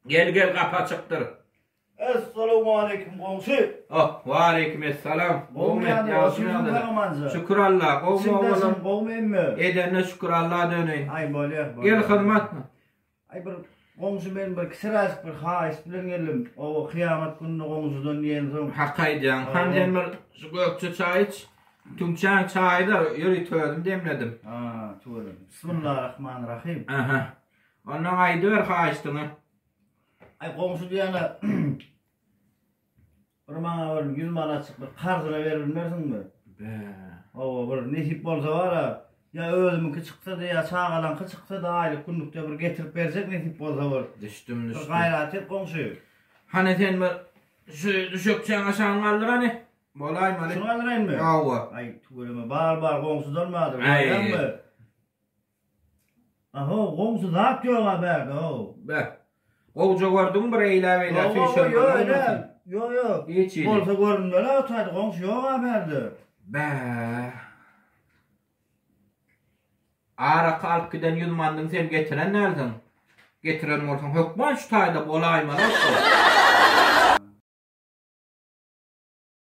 Gel kapı çıktır. Esselamu aleyküm komşu. Oh, ve aleykümselam. Şükür Allah. Kovmayın mı? Edene şükür Allah'a döneyim. Ay böyle. Gel hizmet mi? Ay bir komşu benim bir kısırasık bir hais bilen geldim. O kıyamet gününü komşudan diyelim. Hakkaycan. Hangen bir şu gökçe çay iç. Tümçen çayı da yürütüyordum, demledim. Haa, tuğurum. Bismillahirrahmanirrahim. Aha. Ondan aydı ver haistini. Ay komşu diyene bana bir 100 manat çıkıp karzına verilmersin mi? Be. O bir nesip bolsa var ya özümünki çıksa da ya çağalankı çıksa da aylık günlükte bir getirip verecek nesip bolsa var. Düştüm. Gayret et komşu. Hani sen bir şu düşükçen aşağı kaldır hani. Bolay mı? Şunu aldırayım mı? Yavva. Ay tuğulama bağır komşu dönmedi. Ay. Aho komşu zat yok haberde o. Be. Kovuca gördün bir eylem Yok. Hiç iyi. Bolsa gördüm öyle otaydı komşu yok haberde. Be. Ara kalk giden yılmandın sen getiren nereden? Getiren olsan hükman şu tayda bolay mı?